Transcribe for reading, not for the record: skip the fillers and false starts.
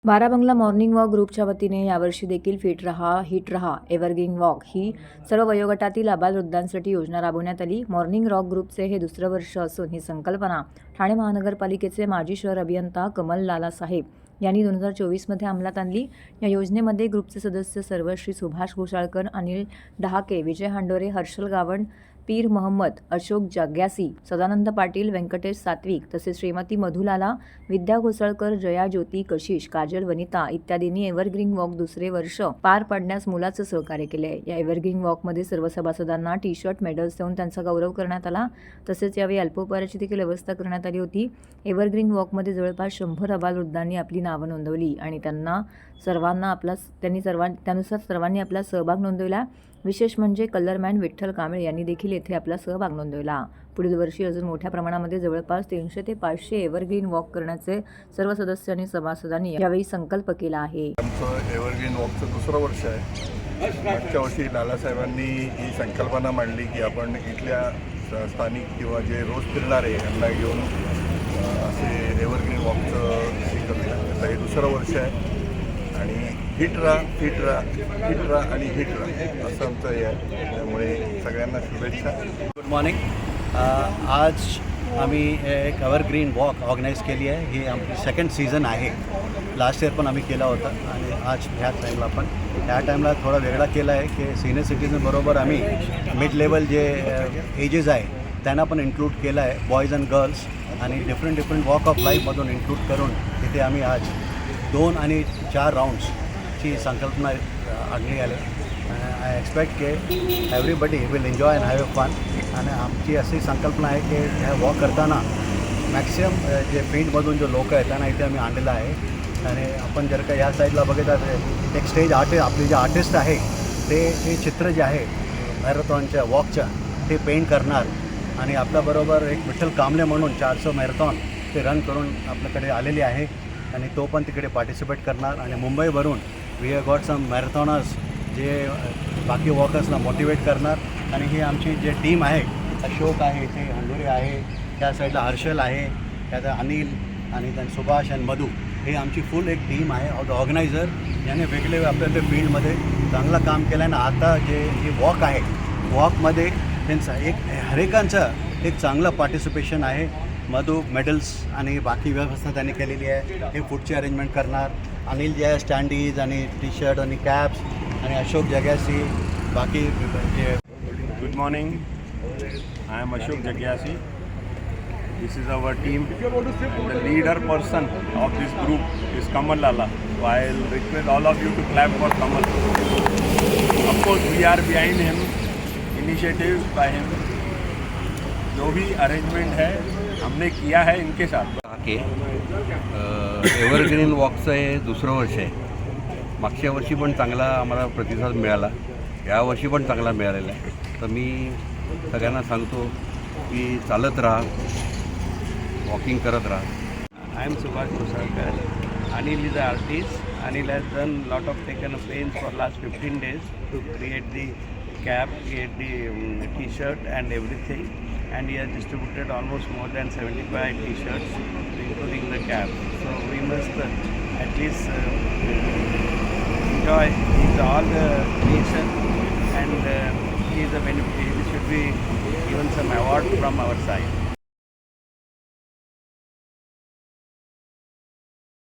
बाराबंगला morning walk ग्रुपच्या वतीने यावर्षी देखील फिट रहा हिट रहा एव्हरग्रीन वॉक ही सर्व वयोगटातील आबालवृद्धांसाठी योजना राबवण्यात आली. मॉर्निंग रॉक ग्रुपचे हे दुसरं वर्ष असून ही संकल्पना ठाणे महानगरपालिकेचे माजी शहर अभियंता कमल लाला साहेब यांनी 2024 मध्ये अंमलात आणली. या योजनेमध्ये ग्रुपचे सदस्य सर्व श्री सुभाष घोसाळकर, अनिल डहाके, विजय हांडोरे, हर्षल गावंड, पीर मोहम्मद, अशोक जग्यासी, सदानंद पाटील, व्यंकटेश सात्विक तसेच श्रीमती मधुलाला, विद्या घोसाळकर, जया ज्योती, कशिश, काजल, वनिता इत्यादींनी एव्हरग्रीन वॉक दुसरे वर्ष पार पाडण्यास मोलाचं सहकार्य केले. या एव्हरग्रीन वॉकमध्ये सर्व सभासदांना टी शर्ट, मेडल्स देऊन त्यांचा गौरव करण्यात आला. तसेच यावेळी अल्पोपहाराची देखील व्यवस्था करण्यात आली होती. एव्हरग्रीन वॉकमध्ये जवळपास 100 आबालवृद्धांनी आपली नावं नोंदवली आणि त्यानुसार सर्वांनी आपला सहभाग नोंदवला. विशेष म्हणजे कलरमॅन विठ्ठल कांबळे यांनी देखील येथे आपला सहभाग नोंदवला. पुढील वर्षी अजून मोठ्या प्रमाणामध्ये जवळपास 300 ते 500 एव्हरग्रीन वॉक करण्याचे सर्व सदस्य आणि सभासदांनी यावेळी संकल्प केला आहे. आमचं एव्हरग्रीन वॉकचं दुसरं वर्ष आहे. मागच्या वर्षी लालासाहेबांनी ही संकल्पना मांडली की आपण इथल्या स्थानिक किंवा जे रोज फिरणारे यांना घेऊन असे एव्हरग्रीन वॉकचं हे करूया. आता हे दुसरं वर्ष आहे आणि हिट रा आणि हिट रा असं आमचं हे आहे. त्यामुळे सगळ्यांना शुभेच्छा. Good morning. आज आम्ही एक एव्हरग्रीन वॉक ऑर्गनाईज केली आहे. ही आमची सेकंड सीझन आहे. लास्ट इयर पण आम्ही केला होता आणि आज ह्या टाईमला पण ह्या टाईमला थोडा वेगळा केला आहे की सिनियर सिटीजनबरोबर आम्ही मिड लेवल जे एजेस आहे त्यांना पण इन्क्लूड केलं आहे. बॉईज अँड गर्ल्स आणि डिफरंट वॉक ऑफ लाईफमधून इन्क्लूड करून तिथे आम्ही आज 2 आणि 4 राऊंड्सची संकल्पना आणली आली. आय एक्सपेक्ट की everybody will enjoy and have fun. आणि आमची अशी संकल्पना आहे की ह्या वॉक करताना मॅक्सिमम जे फील्डमधून जो लोक आहेत त्यांना इथे आम्ही आणलेलं आहे. आणि आपण जर का या साईडला बघितलं एक स्टेज आपले जे आर्टिस्ट आहे ते चित्र जे आहे मॅरेथॉनच्या वॉकच्या ते पेंट करणार. आणि आपल्याबरोबर एक विठ्ठल कांबळे म्हणून 400 मॅरेथॉन ते रन करून आपल्याकडे आलेली आहे आणि तो पण तिकडे पार्टिसिपेट करणार. आणि मुंबईवरून वी हॅव गॉट सम मॅरेथॉनर्स जे बाकी वॉकर्सला मोटिवेट करणार. आणि ही आमची जे टीम आहे, अशोक आहे, इथे हांडोरे आहे, त्या साईडला हर्षल आहे, त्यात अनिल आणि त्यात सुभाष आणि मधू, हे आमची फुल एक टीम आहे ऑफ द ऑर्गनायझर याने वेगळे आपल्या फील्डमध्ये चांगलं काम केलं आहे. ना आता जे वॉक आहे वॉकमध्ये त्यांचं हरेकांचं एक चांगलं पार्टिसिपेशन आहे. मधू मेडल्स आणि बाकी व्यवस्था त्यांनी केलेली आहे. हे फूडची अरेंजमेंट करणार. अनिल जे आहे स्टँडीज आणि टी शर्ट आणि कॅप्स आणि अशोक जग्यासी बाकी जे. Good morning. I am Ashok Jagyasi. This is our team. And the leader person of this group is Kamal Lala. So I will request all of you to clap for Kamal. Of course, we are behind him. Initiative by him. जो भी arrangement है हमने KIA है इनके साथ. Evergreen वॉकचं हे दुसरं वर्ष आहे. मागच्या वर्षी पण चांगला आम्हाला प्रतिसाद मिळाला. यावर्षी पण चांगला मिळालेला आहे. तर मी सगळ्यांना सांगतो की चालत राहा, वॉकिंग करत राहा. I am Subhash Ghoshalkar. Anil is an artist. Anil has done lot of taken of pains for last 15 days to create the cap, create the T-shirt and everything. And he has distributed almost more than 75 T-shirts, including the cap. So we must at least enjoy his all the nation, and he is a benefit. He should be given some award from our side.